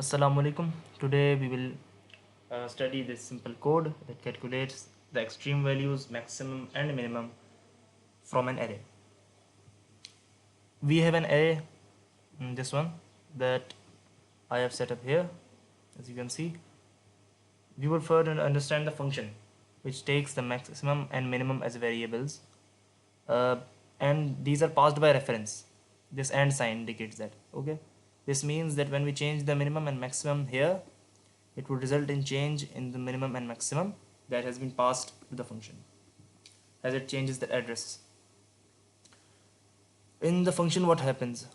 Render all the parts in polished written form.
Assalamualaikum. Today we will study this simple code that calculates the extreme values, maximum and minimum from an array. We have an array, this one, that I have set up here. As you can see, we will further understand the function which takes the maximum and minimum as variables, uh, and these are passed by reference. This and sign indicates that. Okay, this means that when we change the minimum and maximum here, it would result in change in the minimum and maximum that has been passed to the function as it changes the address. In the function, what happens?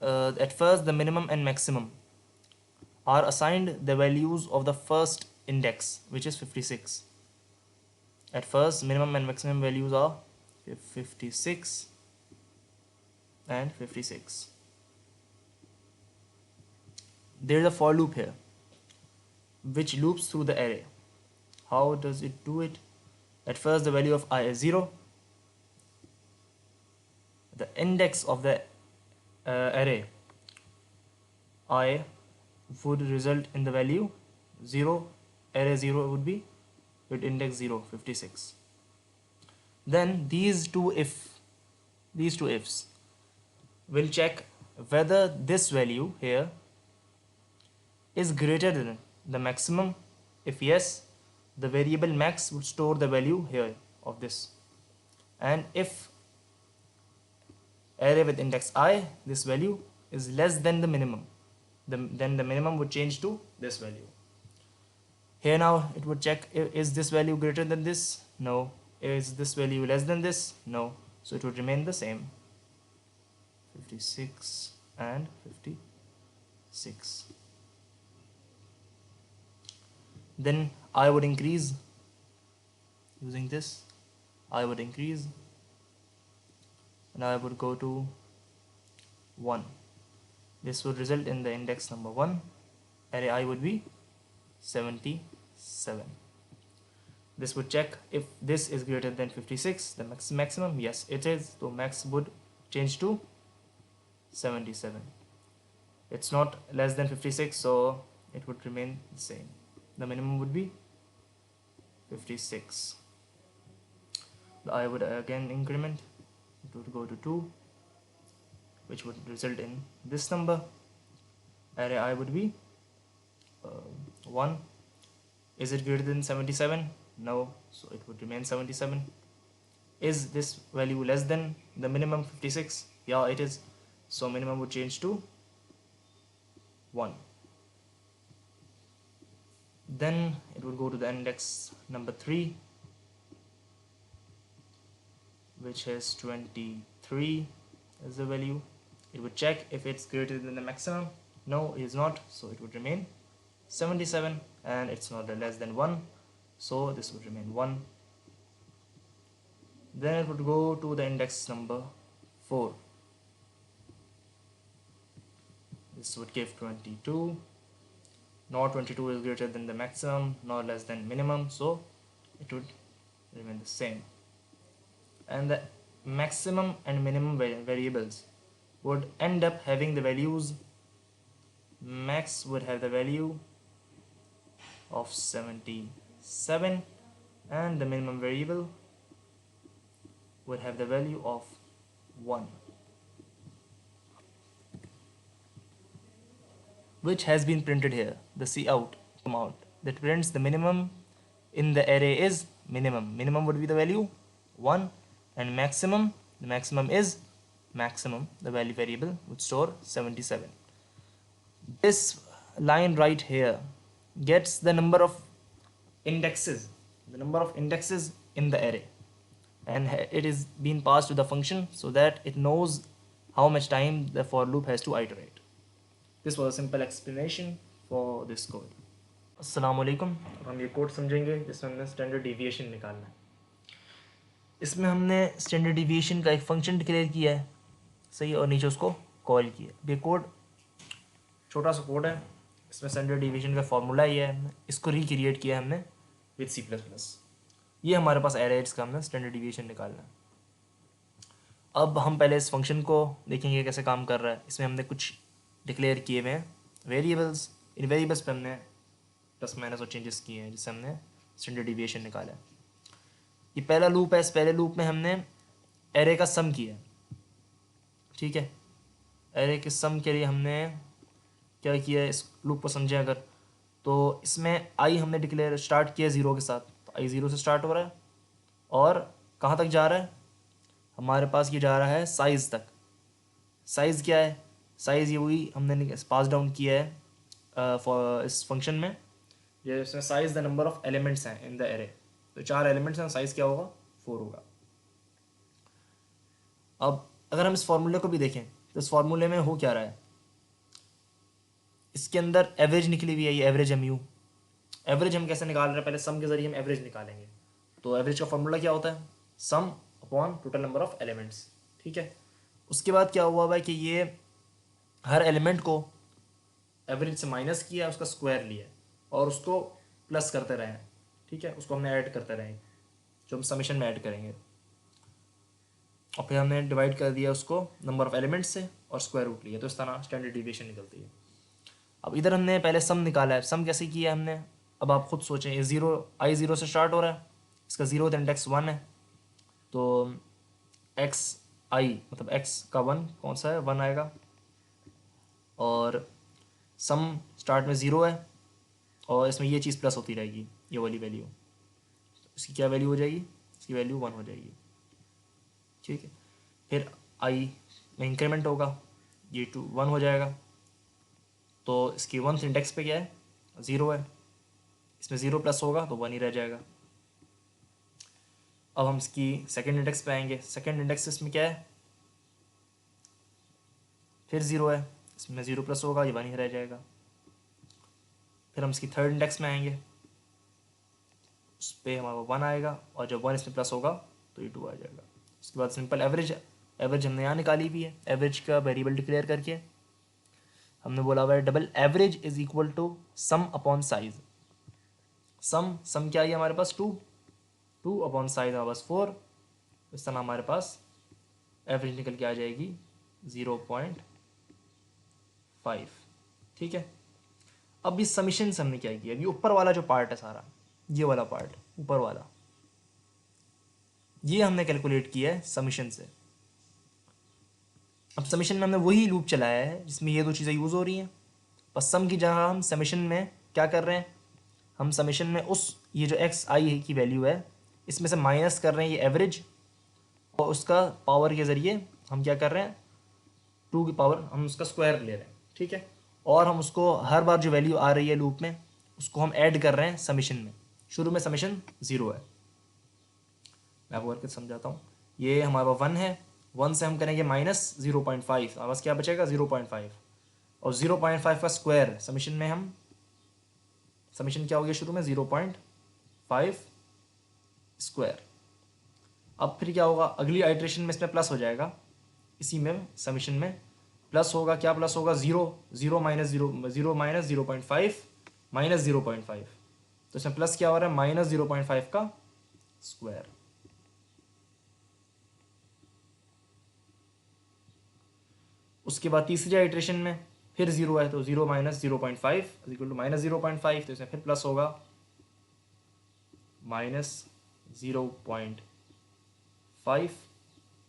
At first, the minimum and maximum are assigned the values of the first index, which is 56. At first, minimum and maximum values are 56 and 56. There is a for loop here which loops through the array. How does it do it? At first, the value of I is 0. The index of the array I would result in the value 0. Array 0 would be with index 0, 56. Then these two ifs will check whether this value here is greater than the maximum. If yes, the variable max would store the value here of this, and if array with index I, this value is less than the minimum, then the minimum would change to this value. Here now it would check, is this value greater than this? No. Is this value less than this? No. So it would remain the same, 56 and 56. Then I would increase using this. I would increase and I would go to 1. This would result in the index number 1. Array I would be 77. This would check if this is greater than 56, the maximum. Yes, it is. So max would change to 77. It's not less than 56, so it would remain the same. The minimum would be 56. I would again increment. It would go to 2, which would result in this number. Array I would be 1. Is it greater than 77? No, so it would remain 77. Is this value less than the minimum 56? Yeah, it is. So minimum would change to 1. Then it would go to the index number 3, which has 23 as the value. It would check if it's greater than the maximum. No, it is not, so it would remain 77, and it's not less than 1, so this would remain 1. Then it would go to the index number 4. This would give 22. Nor 22 is greater than the maximum, nor less than minimum, so it would remain the same. And the maximum and minimum variables would end up having the values. Max would have the value of 77, and the minimum variable would have the value of 1, which has been printed here. The cout command that prints the minimum in the array is minimum. Minimum would be the value 1, and maximum, the maximum is maximum. The value variable would store 77. This line right here gets the number of indexes, in the array, and it is being passed to the function so that it knows how much time the for loop has to iterate. This was a simple explanation for this code. अस्सलामुअलैकुम। अब हम ये code समझेंगे जिसमें हमने standard deviation निकालना है। इसमें हमने स्टैंडर्ड डिविएशन का एक फंक्शन डिक्लेयर किया है, सही, और नीचे उसको कॉल किया। ये कोड छोटा सा कोड है, इसमें स्टैंडर्ड डिविएशन का फॉर्मूला ही है, इसको रिक्रिएट किया है हमने विद C++। ये हमारे पास एरे है, इसका हमने स्टैंडर्ड डिविएशन निकालना है। अब हम पहले इस फंक्शन को देखेंगे कैसे काम कर रहा है। इसमें हमने कुछ डिक्लेयर किए हुए हैं वेरिएबल्स, इन वेरिएबल्स पे हमने प्लस माइनस और चेंजेस किए हैं जिससे हमने स्टैंडर्ड डिविएशन निकाला है। ये पहला लूप है, इस पहले लूप में हमने एरे का सम किया है, ठीक है। एरे के सम के लिए हमने क्या किया है, इस लूप को समझें अगर, तो इसमें आई हमने डिक्लेयर स्टार्ट किया 0 के साथ, तो आई 0 से स्टार्ट हो रहा है और कहाँ तक जा रहा है, हमारे पास ये जा रहा है साइज़ तक। साइज़ क्या है, साइज़ ये हुई हमने पास डाउन किया है फॉर इस फंक्शन में, ये इसमें size the number of elements हैं इन द एरे, तो 4 एलिमेंट्स हैं, साइज़ क्या होगा 4 होगा। अब अगर हम इस फॉर्मूले को भी देखें तो इस फॉर्मूले में हो क्या रहा है, इसके अंदर एवरेज निकली हुई है, ये एवरेज एम यू। एवरेज हम कैसे निकाल रहे हैं, पहले सम के जरिए हम एवरेज निकालेंगे। तो एवरेज का फॉर्मूला क्या होता है, सम upon total number of elements, ठीक है। उसके बाद क्या हुआ है कि ये हर एलिमेंट को एवरेज से माइनस किया, उसका स्क्वायर लिया और उसको प्लस करते रहे, ठीक है, उसको हमने ऐड करते रहे जो हम समेशन में ऐड करेंगे, और फिर हमने डिवाइड कर दिया उसको नंबर ऑफ एलिमेंट्स से और स्क्वायर रूट लिया, तो इस तरह स्टैंडर्ड डिविएशन निकलती है। अब इधर हमने पहले सम निकाला है, सम कैसे किया हमने, अब आप खुद सोचें, ये 0 आई 0 से स्टार्ट हो रहा है, इसका 0th इंडेक्स 1 है, तो एक्स आई मतलब एक्स का 1 कौन सा है, 1 आएगा, और सम स्टार्ट में 0 है और इसमें ये चीज़ प्लस होती रहेगी, ये वाली वैल्यू, इसकी क्या वैल्यू हो जाएगी, इसकी वैल्यू 1 हो जाएगी, ठीक है। फिर आई में इंक्रीमेंट होगा, ये 1 हो जाएगा, तो इसकी 1th इंडेक्स पे क्या है 0 है, इसमें 0 प्लस होगा तो 1 ही रह जाएगा। अब हम इसकी सेकंड इंडेक्स पे आएंगे, सेकंड इंडेक्स इसमें क्या है, फिर 0 है, इसमें 0 प्लस होगा, ये 1 ही रह जाएगा। फिर हम इसकी थर्ड इंडेक्स में आएंगे, उस पर हमारा 1 आएगा और जब 1 इसमें प्लस होगा तो ये 2 आ जाएगा। उसके बाद सिंपल एवरेज, एवरेज हमने यहाँ निकाली हुई है, एवरेज का वेरिएबल डिक्लेयर करके हमने बोला हुआ है double average is equal to sum upon size. Sum क्या है हमारे पास 2 अपॉन साइज हमारे पास 4, इस तरह हमारे पास एवरेज निकल के आ जाएगी 0.5, ठीक है। अब इस समीशन से हमने क्या किया, ये ऊपर वाला जो पार्ट है सारा, ये वाला पार्ट ऊपर वाला, ये हमने कैलकुलेट किया है समीशन से। अब समीशन में हमने वही लूप चलाया है जिसमें ये दो चीज़ें यूज़ हो रही हैं, पर सम की जगह हम समीशन में क्या कर रहे हैं, हम समीशन में उस ये जो एक्स आई की वैल्यू है इसमें से माइनस कर रहे हैं ये एवरेज, और उसका पावर के ज़रिए हम क्या कर रहे हैं 2 की पावर हम उसका स्क्वायर ले रहे हैं, ठीक है। और हम उसको हर बार जो वैल्यू आ रही है लूप में उसको हम ऐड कर रहे हैं समीशन में। शुरू में समीशन 0 है, मैं आपको करके समझाता हूँ। ये हमारा 1 है, 1 से हम करेंगे माइनस 0.5, हमारे पास क्या बचेगा 0.5, और 0.5 का स्क्वायर समीशन में हम, समीशन क्या हो गया शुरू में 0.5 स्क्वायर। अब फिर क्या होगा, अगली आइट्रेशन में इसमें प्लस हो जाएगा, इसी में समीशन में प्लस होगा, क्या प्लस होगा 0 माइनस 0.5 माइनस 0.5, तो इसमें प्लस क्या हो रहा है माइनस 0.5 का स्क्वायर। उसके बाद तीसरी आइट्रेशन में फिर 0 है, तो 0 माइनस 0.5 इक्वल टू माइनस 0.5, तो इसमें फिर प्लस होगा माइनस 0.5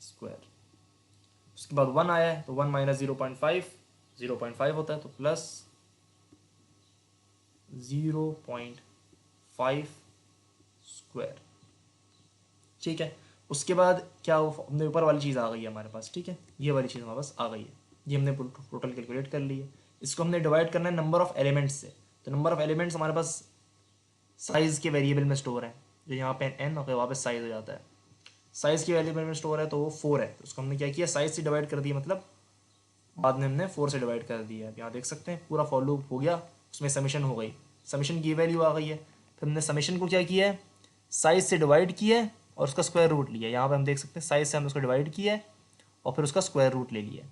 स्क्वायर। उसके बाद 1 आया है, तो 1 माइनस 0.5 होता है, तो प्लस 0.5 स्क्वायर, ठीक है। उसके बाद क्या हमने ऊपर वाली चीज़ आ गई है हमारे पास, ठीक है, ये वाली चीज़ हमारे पास आ गई है, ये हमने टोटल कैलकुलेट कर ली है। इसको हमने डिवाइड करना है नंबर ऑफ एलिमेंट्स से, तो नंबर ऑफ एलिमेंट्स हमारे पास साइज़ के वेरिएबल में स्टोर है, जो यहाँ पे n और वापस साइज़ हो जाता है, साइज़ के वेरिएबल में स्टोर है, तो वो 4 है, तो उसको हमने क्या किया साइज़ से डिवाइड कर दिया, मतलब बाद में हमने 4 से डिवाइड कर दिया है। यहाँ देख सकते हैं पूरा फॉर लूप हो गया, उसमें समीशन हो गई, समीशन की वैल्यू आ गई है। फिर हमने समीशन को क्या किया है साइज़ से डिवाइड किया है और उसका स्क्वायर रूट लिया, यहाँ पे हम देख सकते हैं साइज़ से हमने उसको डिवाइड किया है और फिर उसका स्क्वायर रूट ले लिया,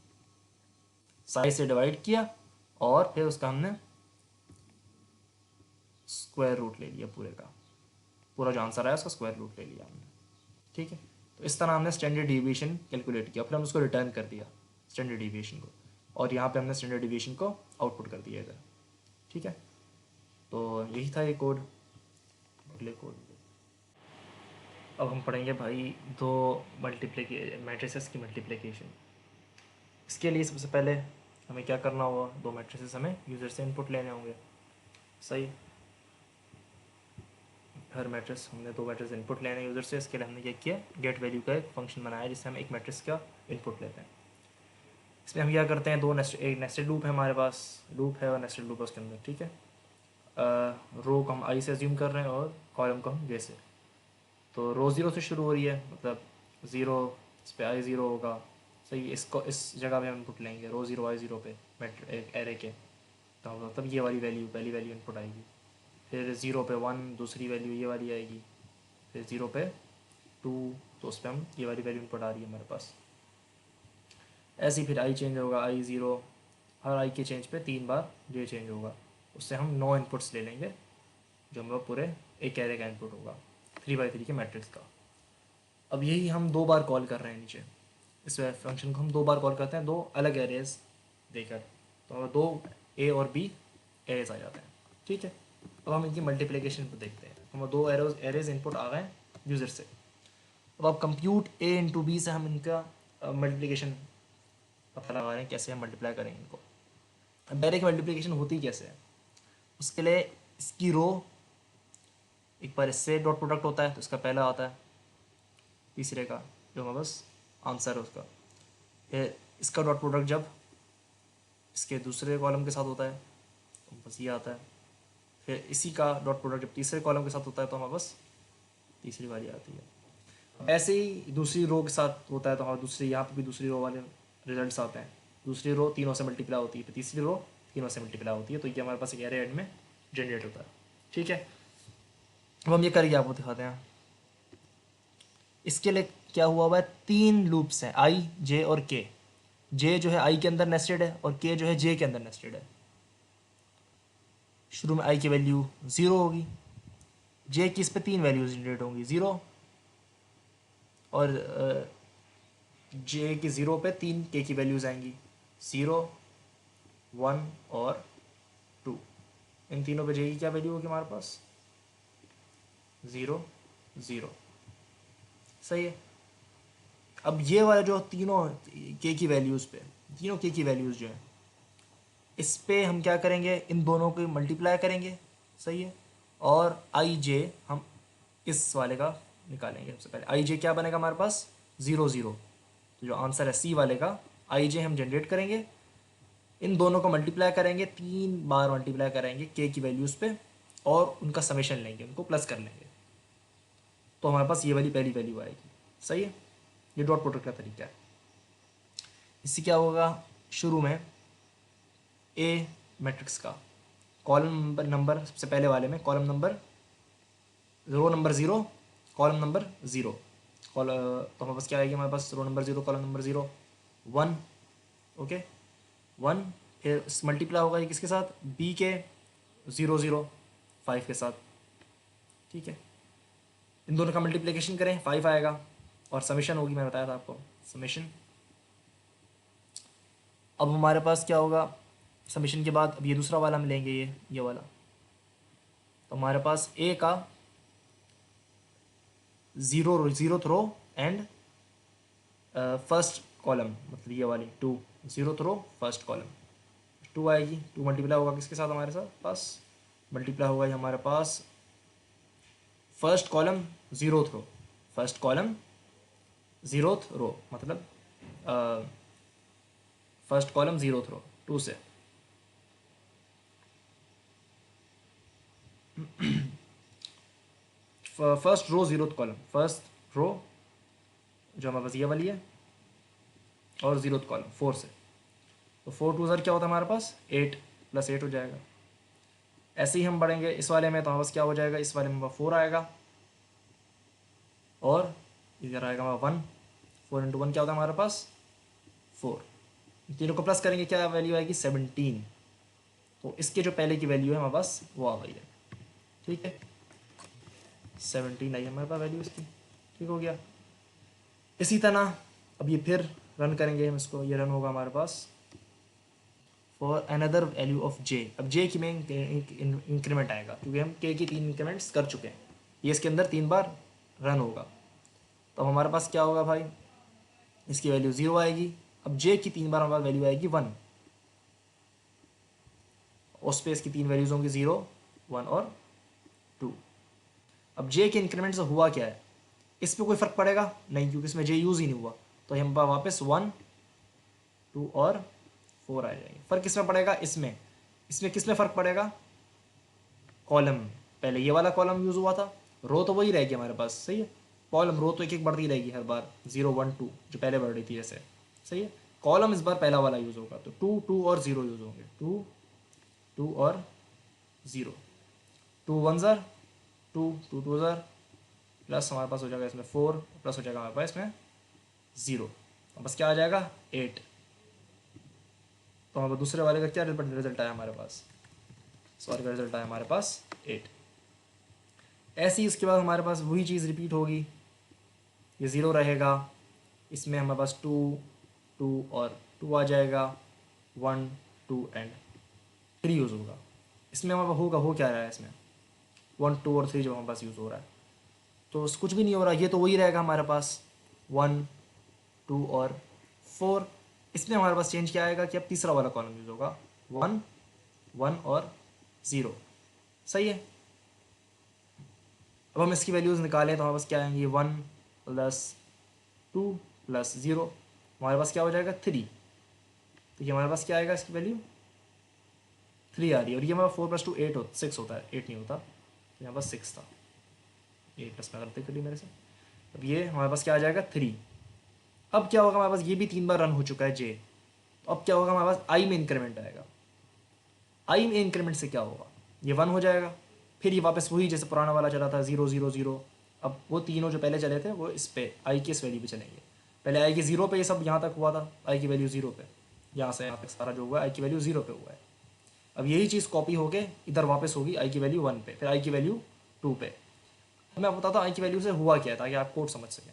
साइज़ से डिवाइड किया और फिर उसका हमने स्क्वायर रूट ले लिया, पूरे का पूरा जो आंसर आया उसका स्क्वायर रूट ले लिया हमने, ठीक है। तो इस तरह हमने स्टैंडर्ड डिविएशन कैलकुलेट किया, फिर हम उसको रिटर्न कर दिया स्टैंडर्ड डिविएशन को, और यहाँ पे हमने स्टैंडर्ड डिविएशन को आउटपुट कर दिया इधर। ठीक है, तो यही था ये कोड, अगले कोड। अब हम पढ़ेंगे भाई दो मैट्रिसेस की मल्टीप्लिकेशन। इसके लिए सबसे पहले हमें क्या करना होगा, दो मैट्रिसेस हमें यूज़र से इनपुट लेने होंगे। सही, हर मैट्रिक्स हमने दो मैट्रिक्स इनपुट लेने यूज़र से। इसके लिए हमने क्या किया, गेट वैल्यू का एक फंक्शन बनाया जिससे हम एक मैट्रिक्स का इनपुट लेते हैं। इसमें हम क्या करते हैं, एक नेस्टेड लूप है हमारे पास, लूप है और नेस्टेड लूप है उसके अंदर। ठीक है, रो को हम आई से अज्यूम कर रहे हैं और कॉलम को हम जे से। तो रो ज़ीरो से शुरू हो रही है, मतलब ज़ीरो, इस पर आई ज़ीरो होगा। सही, इसको इस जगह पे हम इनपुट लेंगे, रो ज़ीरो आई ज़ीरो पे एक एरे के। तो मतलब ये वाली वैल्यू, पहली वैल्यू इनपुट आएगी। फिर ज़ीरो पे वन, दूसरी वैल्यू ये वाली आएगी। फिर ज़ीरो पे टू, तो उस पर हम ये वाली वैल्यू इनपुट आ रही है हमारे पास। ऐसे ही फिर आई चेंज होगा, आई ज़ीरो, हर आई के चेंज पे 3 बार जे चेंज होगा। उससे हम 9 इनपुट्स ले लेंगे, जो हमारा पूरे एक एरे का इनपुट होगा 3x3 के मैट्रिक्स का। अब यही हम 2 बार कॉल कर रहे हैं नीचे, इस फंक्शन को हम 2 बार कॉल करते हैं, 2 अलग एरेज देकर। तो हमें 2 ए और बी एरेज आ जाते हैं। ठीक है, अब हम इनकी मल्टीप्लिकेशन को देखते हैं। हमें 2 एरेज इनपुट आ गए यूज़र से। अब कंप्यूट ए इंटू बी से हम इनका मल्टीप्लिकेशन पता लगा रहे हैं, कैसे हम मल्टीप्लाई करेंगे इनको। अब डायरेक्ट मल्टीप्लिकेशन होती कैसे है, उसके लिए इसकी रो एक बार इससे डॉट प्रोडक्ट होता है तो इसका पहला आता है, तीसरे का जो हमारे बस आंसर है उसका। फिर इसका डॉट प्रोडक्ट जब इसके दूसरे कॉलम के साथ होता है तो बस ये आता है। फिर इसी का डॉट प्रोडक्ट जब तीसरे कॉलम के साथ होता है तो हमारे बस तीसरी वाली आती है। ऐसे ही दूसरी रो के साथ होता है तो हमारे दूसरी, यहाँ पर भी दूसरी रो वाले रिजल्ट्स आते हैं। दूसरी रो तीनों से मल्टीप्लाई होती है, फिर तीसरी रो तीनों से मल्टीप्लाई होती है, तो ये हमारे पास एक एरे एंड में जनरेट होता है। ठीक है, अब हम ये करके आपको दिखाते हैं। इसके लिए क्या हुआ है, 3 लूप्स हैं, आई, जे और के। जे जो है आई के अंदर नेस्टेड है और के जो है जे के अंदर नेस्टेड है। शुरू में आई की वैल्यू 0 होगी, जे की इस पे 3 वैल्यूज जनरेट होंगी, 0 और जे की 0 पे 3 के की वैल्यूज आएंगी, 0, 1 और 2। इन तीनों पे जे की क्या वैल्यू होगी हमारे पास, 0, 0। सही है, अब ये वाला जो तीनों के की वैल्यूज़ पे, तीनों के की वैल्यूज़ जो है, इस पे हम क्या करेंगे, इन दोनों को मल्टीप्लाई करेंगे। सही है, और आई जे हम इस वाले का निकालेंगे। सबसे पहले आई जे क्या बनेगा हमारे पास, 0, 0। तो जो आंसर है सी वाले का आई जे हम जनरेट करेंगे, इन दोनों को मल्टीप्लाई करेंगे, 3 बार मल्टीप्लाई करेंगे के की वैल्यूज़ पे, और उनका समेशन लेंगे, उनको प्लस कर लेंगे, तो हमारे पास ये वाली पहली वैल्यू आएगी। सही है, ये डॉट प्रोडक्ट का तरीका है। इससे क्या होगा, शुरू में ए मैट्रिक्स का कॉलम नंबर सबसे पहले वाले में column number, row number 0, column number 0, तो हमारे पास क्या आएगी, हमारे पास row number 0, column number 0, 1। Okay, 1। फिर मल्टीप्लाई होगा ये किसके साथ, बी के 0, 0, 5 के साथ। ठीक है, इन दोनों का मल्टीप्लिकेशन करें, 5 आएगा, और समेशन होगी, मैं बताया था आपको समेशन। अब हमारे पास क्या होगा, समेशन के बाद अब ये दूसरा वाला हम लेंगे, ये वाला। तो हमारे पास ए का 0th row and first column, मतलब ये वाली 2, 0th रो फर्स्ट कॉलम 2 आएगी। 2 मल्टीप्लाई होगा किसके साथ हमारे साथ पास, मल्टीप्लाई होगा हमारे पास first column 0th row, first column 0th row, मतलब फर्स्ट कॉलम 0th रो 2 से। First row 0th column, first row जो हमारे पास ये वाली है, और 0th कॉलम 4 से। तो 4 2 सर क्या होता है हमारे पास, 8 + 8 हो जाएगा। ऐसे ही हम बढ़ेंगे इस वाले में, तो हमारे पास क्या हो जाएगा, इस वाले में 4 आएगा, और इधर आएगा हमारा 1। 4 × 1 क्या होता है हमारे पास, 4। तीनों को प्लस करेंगे, क्या वैल्यू आएगी, 17। तो इसके जो पहले की वैल्यू है हमारे पास वो आ गई है। ठीक है, 17 आई हमारे पास वैल्यू इसकी। ठीक हो गया। इसी तरह अब ये फिर रन करेंगे हम इसको, ये रन होगा हमारे पास फॉर अनदर वैल्यू ऑफ जे। अब जे की में इंक्रीमेंट आएगा क्योंकि हम के की 3 इंक्रीमेंट्स कर चुके हैं, ये इसके अंदर 3 बार रन होगा। तो हमारे पास क्या होगा भाई, इसकी वैल्यू 0 आएगी। अब जे की 3 बार हमारे वैल्यू आएगी 1, उस पर इसकी 3 वैल्यूज होंगी 0, 1 और 2। अब जे के इंक्रीमेंट से हुआ क्या है, इस पर कोई फ़र्क पड़ेगा नहीं क्योंकि इसमें जे यूज़ ही नहीं हुआ, तो हम वापस 1, 2 और 4 आ जाएंगे। फ़र्क किस में पड़ेगा, इसमें किस में फ़र्क पड़ेगा, कॉलम। पहले ये वाला कॉलम यूज़ हुआ था, रो तो वही रहेगी हमारे पास, सही है। कॉलम रो तो एक एक बढ़ती रहेगी हर बार, 0, 1, 2 जो पहले बढ़ रही थी ऐसे, सही है। कॉलम इस बार पहला वाला यूज़ होगा, तो 2, 2 और 0 यूज़ होंगे, 2, 2 और 0। 2 1 ज़र 2, 2 2 ज़र, प्लस हमारे पास हो जाएगा इसमें 4, प्लस हो जाएगा हमारे पास इसमें 0, बस क्या आ जाएगा 8। तो हमारे दूसरे वाले का क्या रिजल्ट आया हमारे पास, सॉरी का रिजल्ट आया हमारे पास 8। ऐसे ही इसके बाद हमारे पास वही चीज़ रिपीट होगी, ये 0 रहेगा, इसमें हमारे पास 2, 2 और 2 आ जाएगा, 1, 2 एंड 3 यूज़ होगा। इसमें हमारे पास होगा, हो क्या रहा है इसमें 1, 2 और 3 जो हमारे पास यूज़ हो रहा है, तो कुछ भी नहीं हो रहा, ये तो वही रहेगा हमारे पास 1, 2 और 4। इसमें हमारे पास चेंज क्या आएगा कि अब तीसरा वाला कॉलम यूज़ होगा, 1, 1 और 0, सही है। अब हम इसकी वैल्यूज़ निकालें तो हमारे पास क्या आएंगी, 1 प्लस 2 प्लस 0, हमारे पास क्या हो जाएगा 3। तो ये हमारे पास क्या आएगा, इसकी वैल्यू 3 आ रही है, और ये हमारा 4 + 2 8 6 होता है, 8 नहीं होता, तो यहाँ पास 6 था, ये प्लस में गलती करी मेरे से। अब ये हमारे पास क्या आ जाएगा 3। अब क्या होगा, हमारे पास ये भी 3 बार रन हो चुका है जे, तो अब क्या होगा, हमारे पास आई में इंक्रीमेंट आएगा। आई में इंक्रीमेंट से क्या होगा, ये 1 हो जाएगा, फिर ये वापस वही जैसे पुराना वाला चला था 0 0 0। अब वो तीनों जो पहले चले थे वो इस पे आई की इस वैल्यू पे चलेंगे। पहले आई की 0 पे ये सब यहाँ तक हुआ था, आई की वैल्यू 0 पे, यहाँ से यहाँ तक सारा जो हुआ है आई की वैल्यू 0 पे हुआ है। अब यही चीज़ कॉपी होके इधर वापस होगी आई की वैल्यू 1 पे, फिर आई की वैल्यू 2 पे। मैं बताता हूँ आई की वैल्यू से हुआ क्या है ताकि आप कोड समझ सकें।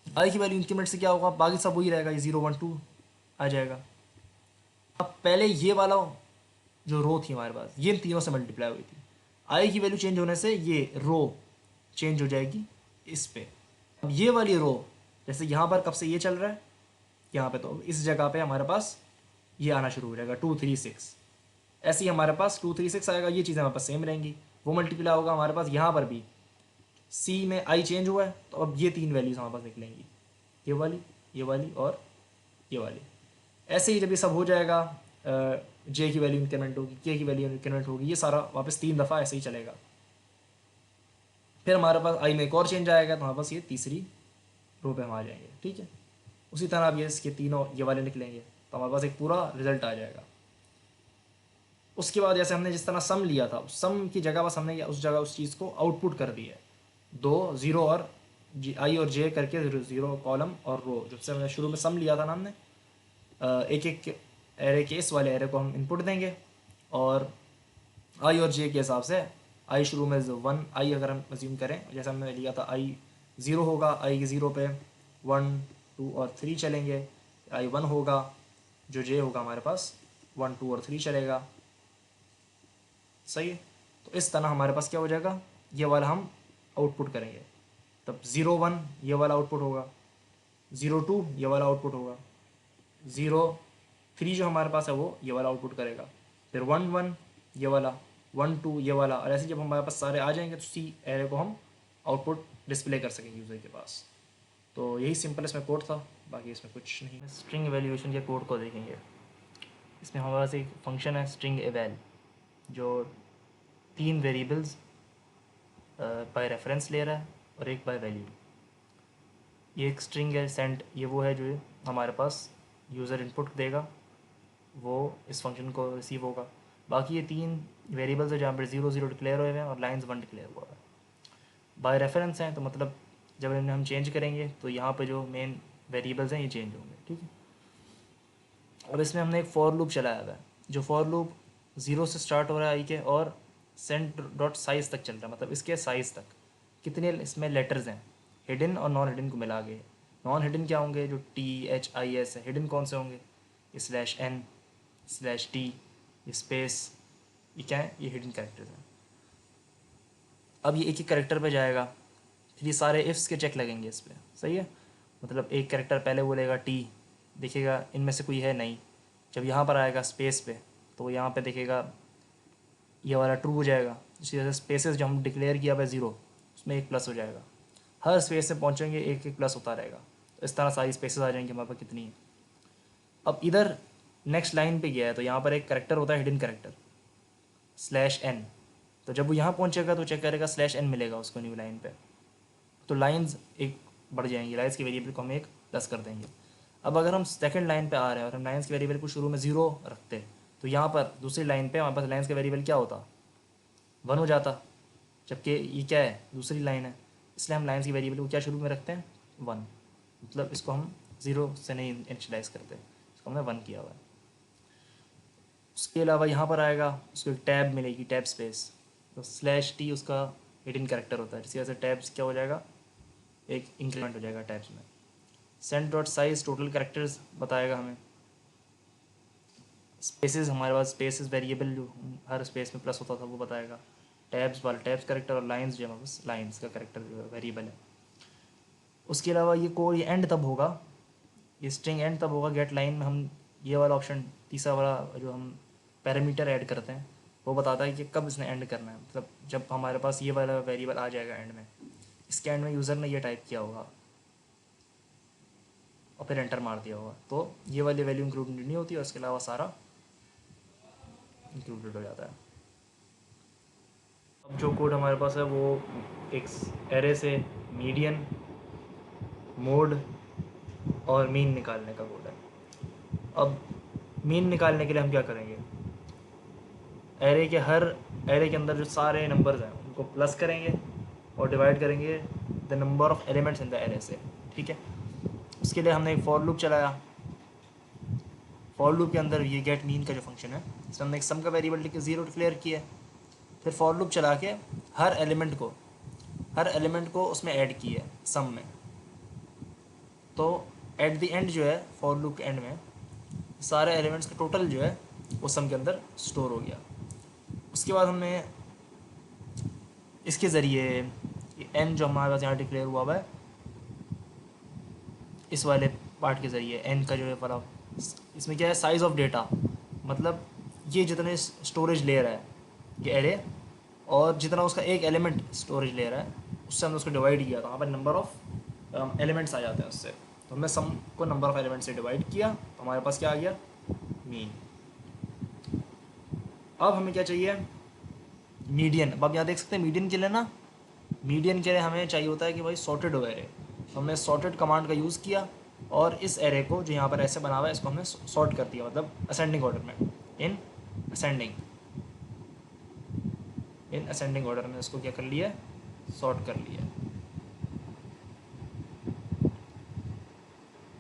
आई की वैल्यू इंक्रीमेंट से क्या होगा, बाकी सब वही रहेगा, ये 0 1 2 आ जाएगा। अब पहले ये वाला जो रो थी हमारे पास, ये तीनों से मल्टीप्लाई हुई थी, आई की वैल्यू चेंज होने से ये रो चेंज हो जाएगी इस पे। अब ये वाली रो जैसे यहाँ पर कब से ये चल रहा है यहाँ पे, तो इस जगह पे हमारे पास ये आना शुरू हो जाएगा 2 3 6। ऐसे ही हमारे पास 2 3 6 आएगा, ये चीज़ें हमारे पास सेम रहेंगी, वो मल्टीप्लाई होगा हमारे पास यहाँ पर भी। सी में आई चेंज हुआ है तो अब ये 3 वैल्यूज हमारे पास निकलेंगी, ये वाली और ये वाली। ऐसे ही जब ये सब हो जाएगा, जे की वैल्यू इंक्रीमेंट होगी, के की वैल्यू इंक्रीमेंट होगी, ये सारा वापस 3 दफ़ा ऐसे ही चलेगा। फिर हमारे पास आई में एक और चेंज आएगा तो हमारे पास ये तीसरी रो पे हम आ जाएंगे, ठीक है। उसी तरह अब ये इसके तीनों ये वाले निकलेंगे तो हमारे पास एक पूरा रिजल्ट आ जाएगा। उसके बाद जैसे हमने जिस तरह सम लिया था, सम की जगह बस हमने उस जगह उस चीज़ को आउटपुट कर दिया है, 2 0 और आई और जे करके 0 कॉलम और रो, जब से हमने शुरू में सम लिया था ना हमने, एक एक एरे के इस वाले एरे को हम इनपुट देंगे और आई और जे के हिसाब से आई शुरू में 1 आई अगर हम अज्यूम करें, जैसे हमने लिया था आई 0 होगा, आई के 0 पे 1 2 और 3 चलेंगे, आई 1 होगा, जो जे होगा हमारे पास 1 2 और 3 चलेगा, सही है। तो इस तरह हमारे पास क्या हो जाएगा, ये वाला हम आउटपुट करेंगे, तब 0 1 ये वाला आउटपुट होगा, 0 2 ये वाला आउटपुट होगा, 0 3 जो हमारे पास है वो ये वाला आउटपुट करेगा, फिर 1 1 ये वाला, 1 2 ये वाला, और ऐसे जब हमारे पास सारे आ जाएंगे तो सी एरे को हम आउटपुट डिस्प्ले कर सकेंगे यूज़र के पास। तो यही सिंपल इसमें कोड था, बाकी इसमें कुछ नहीं। स्ट्रिंग एवेल्यूएशन के कोड को देखेंगे। इसमें हमारे पास एक फंक्शन है स्ट्रिंग एवेल, जो 3 वेरिएबल्स बाय रेफरेंस ले रहा है और एक बाय वैल्यू। ये एक स्ट्रिंग है सेंट, ये वो है जो हमारे पास यूज़र इनपुट देगा, वो इस फंक्शन को रिसीव होगा। बाकी ये 3 वेरिएबल्स है जहाँ पर 0 0 डिक्लेयर हुए हैं और लाइन्स 1 डिक्लेयर हुआ है। बाय रेफरेंस हैं तो मतलब जब इन्हें हम चेंज करेंगे तो यहाँ पे जो मेन वेरिएबल्स हैं ये चेंज होंगे, ठीक है। और इसमें हमने एक फॉर लूप चलाया हुआ है, जो फॉर लूप 0 से स्टार्ट हो रहा है आई के और सेंट डॉट साइज़ तक चल रहा है, मतलब इसके साइज़ तक कितने इसमें लेटर्स हैं, हिडन और नॉन हिडन को मिला के। नॉन हिडन क्या होंगे, जो THIS है, हिडन कौन से होंगे, /n, स्लैश टी, ये स्पेस, ये क्या है, ये हिडन कैरेक्टर्स हैं। अब ये एक एक कैरेक्टर पे जाएगा, फिर ये सारे इफ्स के चेक लगेंगे इस पर, सही है। मतलब एक कैरेक्टर पहले बोलेगा टी, देखेगा इनमें से कोई है नहीं, जब यहाँ पर आएगा स्पेस पे तो यहाँ पे देखेगा ये वाला ट्रू हो जाएगा। इसी तरह से स्पेसेस जो हम डिक्लेयर किया हुआ 0 उसमें एक प्लस हो जाएगा, हर स्पेस से पहुँचेंगे एक एक प्लस होता रहेगा। तो इस तरह सारी स्पेसेस आ जाएंगी हमारे पास कितनी है। अब इधर नेक्स्ट लाइन पे गया है तो यहाँ पर एक करेक्टर होता है हिडन करेक्टर स्लैश एन, तो जब वो यहाँ पहुँचेगा तो चेक करेगा स्लैश एन मिलेगा उसको न्यू लाइन पे, तो लाइंस एक बढ़ जाएंगी, लाइन्स की वेरिएबल को हम एक प्लस कर देंगे। अब अगर हम सेकंड लाइन पे आ रहे हैं और हम लाइन्स के वेरिएबल को शुरू में 0 रखते तो यहाँ पर दूसरी लाइन पे हमारे पास लाइन्स का वेरिएबल क्या होता, 1 हो जाता, जबकि ये क्या है, दूसरी लाइन है, इसलिए हम लाइन्स की वेरिएबल को क्या शुरू में रखते हैं, 1, मतलब इसको हम 0 से नहीं इनिशियलाइज करते, इसको हमने 1 किया हुआ है। उसके अलावा यहाँ पर आएगा उसको एक टैब मिलेगी, टैब स्पेस, तो स्लैश टी उसका हिडन कैरेक्टर होता है, इसी वजह से टैब्स क्या हो जाएगा, एक इंक्रीमेंट हो जाएगा टैब्स में। Sent dot size total characters बताएगा हमें। स्पेसेस हमारे पास स्पेसेस वेरिएबल जो हर स्पेस में प्लस होता था वो बताएगा। टैब्स वाला टैब्स कैरेक्टर, और लाइंस जो है बस लाइंस का कैरेक्टर जो है वेरिएबल है। उसके अलावा ये कोड ये एंड तब होगा, ये स्ट्रिंग एंड तब होगा गेट लाइन में हम ये वाला ऑप्शन तीसरा वाला जो हम पैरामीटर ऐड करते हैं वो बताता है कि कब इसने एंड करना है, मतलब जब हमारे पास ये वाला वेरिएबल आ जाएगा एंड में, इसके एंड में यूज़र ने ये टाइप किया होगा और फिर एंटर मार दिया होगा, तो ये वाली वैल्यू इंक्लूडेड नहीं होती और इसके अलावा सारा इंक्लूडेड हो जाता है। अब जो कोड हमारे पास है वो एक एरे से मीडियन, मोड और मीन निकालने का कोड है। अब मीन निकालने के लिए हम क्या करेंगे, एरे के अंदर जो सारे नंबर्स हैं उनको प्लस करेंगे और डिवाइड करेंगे the number of elements in the array से, ठीक है। उसके लिए हमने एक फॉर लूप चलाया, फॉर लूप के अंदर ये गेट मीन का जो फंक्शन है इसमें हमने एक सम का वेरिएबल लिख के 0 डिक्लेयर किया, फिर फॉर लूप चला के हर एलिमेंट को उसमें ऐड किया सम में, तो एट द एंड जो है फॉर लूप के एंड में सारे एलिमेंट्स का टोटल जो है वो सम के अंदर स्टोर हो गया। उसके बाद हमने इसके ज़रिए एन जो हमारे पास यहाँ डिक्लेयर हुआ है इस वाले पार्ट के ज़रिए एन का जो है वाला, इसमें क्या है साइज़ ऑफ डेटा, मतलब ये जितने स्टोरेज ले रहा है ये एरे और जितना उसका एक एलिमेंट स्टोरेज ले रहा है उससे हमने उसको डिवाइड किया, तो वहाँ पर नंबर ऑफ एलिमेंट्स आ जाते हैं उससे, तो हमने सम को नंबर ऑफ एलिमेंट्स से डिवाइड किया तो हमारे पास क्या आ गया, मीन। अब हमें क्या चाहिए, मीडियन। अब आप यहाँ देख सकते हैं मीडियन के लिए ना, मीडियन के लिए हमें चाहिए होता है कि भाई सॉर्टेड हो एरे, तो हमने सॉर्टेड कमांड का यूज़ किया और इस एरे को जो यहाँ पर ऐसे बना हुआ है इसको हमने सॉर्ट कर दिया, मतलब असेंडिंग ऑर्डर में, इन असेंडिंग ऑर्डर में इसको क्या कर लिया, सॉर्ट कर लिया।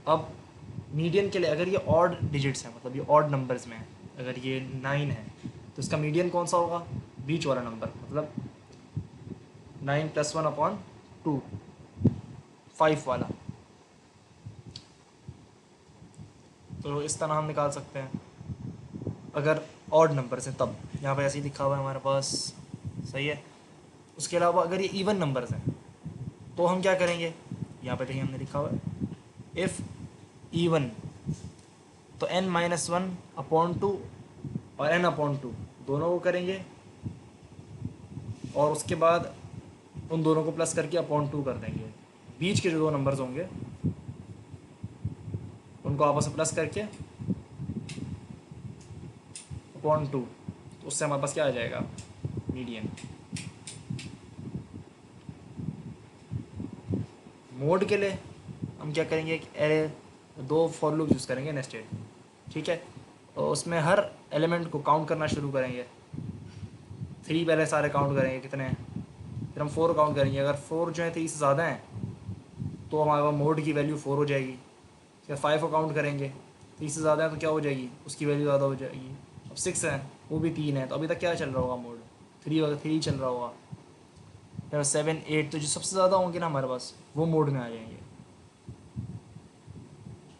अब मीडियन के लिए अगर ये ऑड डिजिट्स हैं, मतलब ये ऑड नंबर्स में है, अगर ये 9 है तो इसका मीडियन कौन सा होगा, बीच वाला नंबर, मतलब 9 + 1/2 5 वाला, तो इस तरह हम निकाल सकते हैं अगर ऑड नंबर्स हैं तब, यहाँ पे ऐसे ही लिखा हुआ है हमारे पास, सही है। उसके अलावा अगर ये इवन नंबर्स हैं तो हम क्या करेंगे, यहाँ पे देखिए हमने लिखा हुआ है इफ़ इवन, तो n-1/2 और n/2 दोनों को करेंगे और उसके बाद उन दोनों को प्लस करके /2 कर देंगे, बीच के जो दो नंबर्स होंगे उनको आपस में प्लस करके /2, तो उससे हमारे पास क्या आ जाएगा, मीडियन। मोड के लिए हम क्या करेंगे, एक एरे 2 फॉर लूप यूज़ करेंगे नेस्टेड, ठीक है, और उसमें हर एलिमेंट को काउंट करना शुरू करेंगे, 3 पहले सारे काउंट करेंगे कितने हैं, फिर हम 4 काउंट करेंगे, अगर 4 जो है 3 से ज़्यादा हैं तो हमारे पास मोड की वैल्यू 4 हो जाएगी, फिर 5 को काउंट करेंगे, 3 से ज़्यादा है तो क्या हो जाएगी, उसकी वैल्यू ज़्यादा हो जाएगी, अब 6 है वो भी 3 है, तो अभी तक क्या चल रहा होगा, मोड 3 चल रहा होगा, फिर 7 8 तो जो सबसे ज़्यादा होंगे ना हमारे पास वो मोड में आ जाएंगे,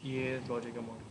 ये लॉजिक है मोड।